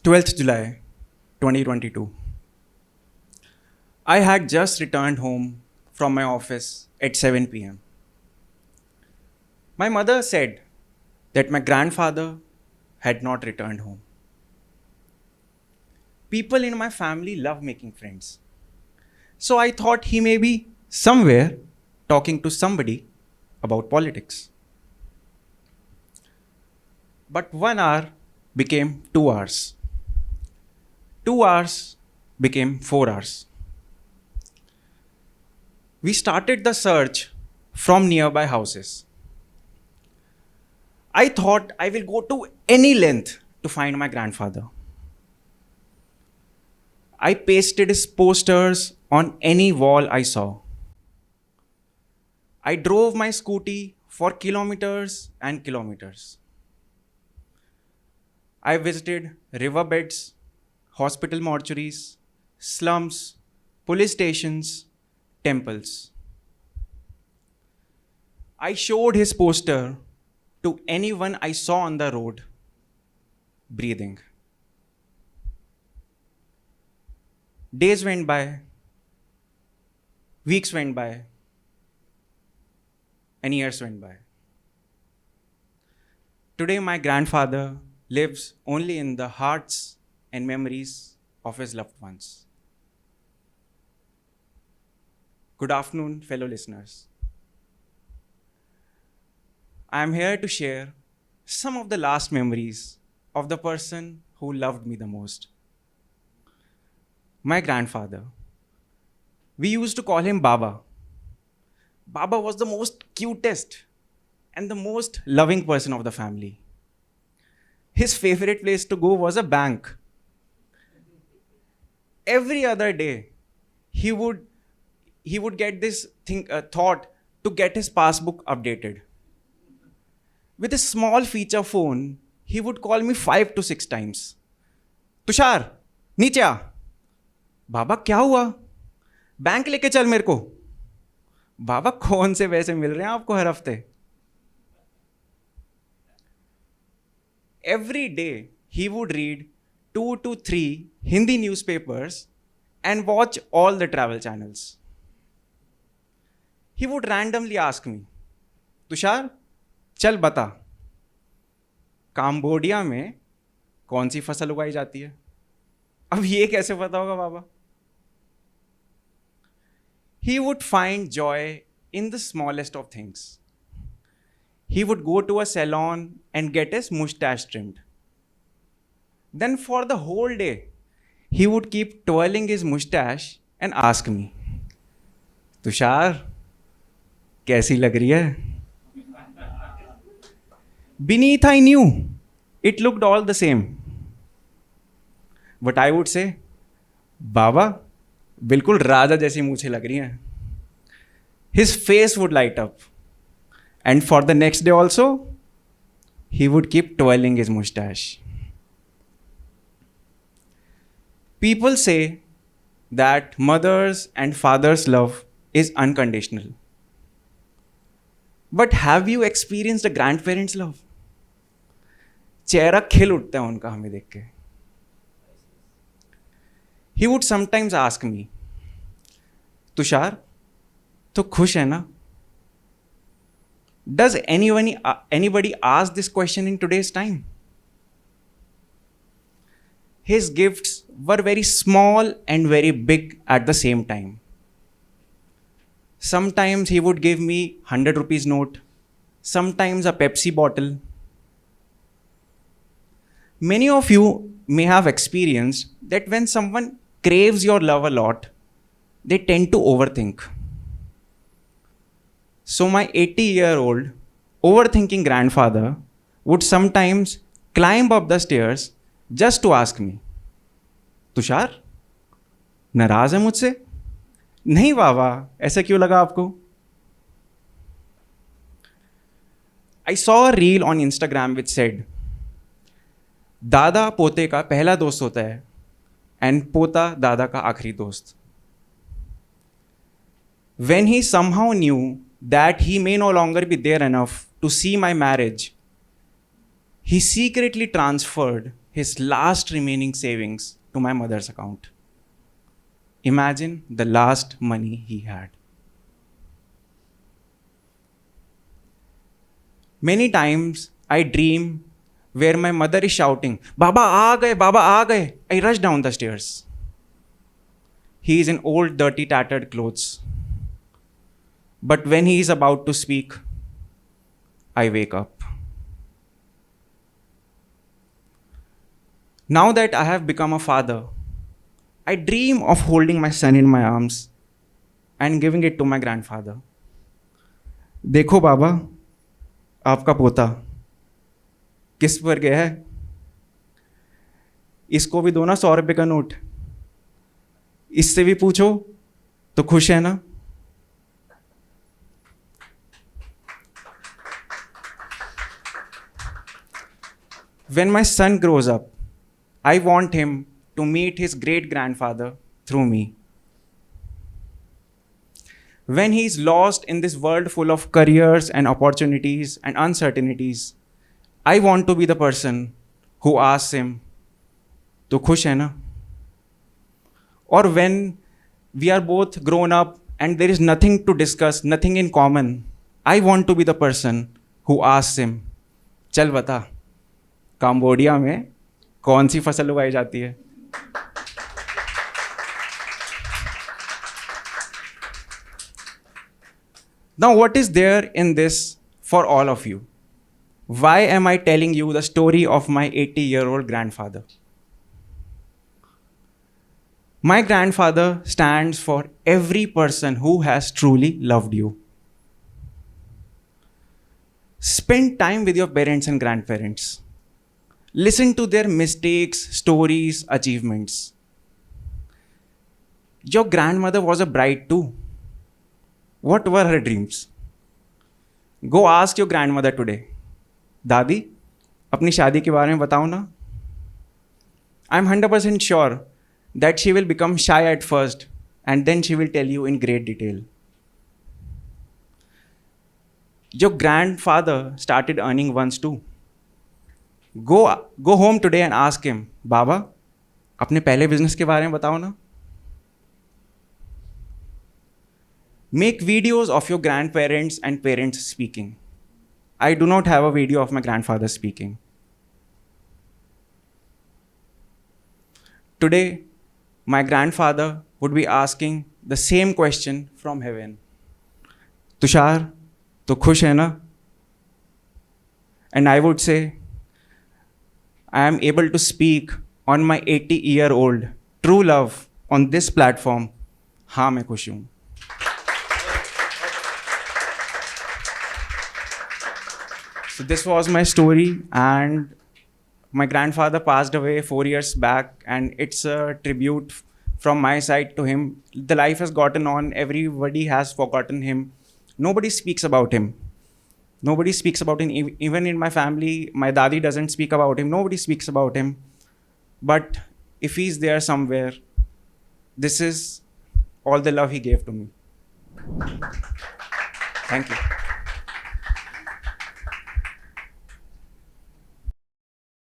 12th July 2022. I had just returned home from my office at 7 pm. My mother said that my grandfather had not returned home. People in my family love making friends. So I thought he may be somewhere talking to somebody about politics. But 1 hour became 2 hours. 2 hours became 4 hours. We started the search from nearby houses. I thought I will go to any length to find my grandfather. I pasted his posters on any wall I saw. I drove my scooty for kilometers and kilometers. I visited riverbeds, hospital mortuaries, slums, police stations, temples. I showed his poster to anyone I saw on the road, breathing. Days went by, weeks went by, and years went by. Today, my grandfather lives only in the hearts and memories of his loved ones. Good afternoon, fellow listeners. I am here to share some of the last memories of the person who loved me the most. My grandfather. We used to call him Baba. Baba was the most cutest and the most loving person of the family. His favorite place to go was a bank. Every other day, he would get this thought to get his passbook updated. With a small feature phone, he would call me 5 to 6 times. Tushar, नीचे आ. बाबा क्या हुआ? Bank लेके चल मेरे को. बाबा कौन से पैसे मिल रहे हैं आपको हर हफ्ते? Every day he would read 2 to 3 Hindi newspapers and watch all the travel channels. He would randomly ask me, Tushar, चल बता, काम्बोडिया में कौन सी फसल उगाई जाती है? अब ये कैसे पता होगा बाबा? He would find joy in the smallest of things. He would go to a salon and get his mustache trimmed. Then for the whole day, he would keep twirling his mustache and ask me, Tushar, कैसी लग रही है? Beneath I knew it looked all the same. But I would say, बाबा, बिल्कुल राजा जैसी मूछें लग रही हैं. His face would light up. And for the next day also, he would keep twirling his mustache. People say that mothers and fathers' love is unconditional. But have you experienced a grandparents' love? चेहरा खिल उठता है उनका हमें देख के. He would sometimes ask me, Tushar, तो खुश है ना? Does anybody ask this question in today's time? His gifts were very small and very big at the same time. Sometimes he would give me 100 rupees note, sometimes a Pepsi bottle. Many of you may have experienced that when someone craves your love a lot, they tend to overthink. So my 80-year-old overthinking grandfather would sometimes climb up the stairs just to ask me, Tushar, नाराज है मुझसे? नहीं बाबा, ऐसा क्यों लगा आपको? I saw a reel on Instagram which said, दादा पोते का पहला दोस्त होता है and पोता दादा का आखिरी दोस्त. When he somehow knew that he may no longer be there enough to see my marriage, he secretly transferred his last remaining savings to my mother's account. Imagine the last money he had. Many times I dream where my mother is shouting, Baba aa gaye, Baba aa gaye. I rush down the stairs. He is in old, dirty, tattered clothes. But when he is about to speak, I wake up. Now that I have become a father, I dream of holding my son in my arms and giving it to my grandfather. देखो बाबा, आपका पोता किस पर गया है? इसको भी दो ना 100 रुपए का नोट. इससे भी पूछो तो खुश है ना? When my son grows up, I want him to meet his great-grandfather through me. When he is lost in this world full of careers and opportunities and uncertainties, I want to be the person who asks him, "To khush hai na?" Or when we are both grown up and there is nothing to discuss, nothing in common, I want to be the person who asks him, "Chal bata, Cambodia में कौन सी फसल उगाई जाती है?" Now, what is there in this for all of you? Why am I telling you the story of my 80-year-old grandfather? My grandfather stands for every person who has truly loved you. Spend time with your parents and grandparents. Listen to their mistakes, stories, achievements. Your grandmother was a bride too. What were her dreams? Go ask your grandmother today, दादी, अपनी शादी के बारे में बताओ ना. I'm 100% sure that she will become shy at first and then she will tell you in great detail. Your grandfather started earning once too. Go home today and ask him, बाबा, अपने पहले बिजनेस के बारे में बताओ ना. Make videos of your grandparents and parents speaking. I do not have a video of my grandfather speaking. Today, my grandfather would be asking the same question from heaven. Tushar, to khush hai na? And I would say, I am able to speak on my 80-year-old true love on this platform. हाँ, मैं खुश हूँ. So this was my story, and my grandfather passed away 4 years back, and it's a tribute from my side to him. The life has gotten on. Everybody has forgotten him. Nobody speaks about him. Nobody speaks about him. Even in my family, my daddy doesn't speak about him. Nobody speaks about him. But if he's there somewhere, this is all the love he gave to me. Thank you.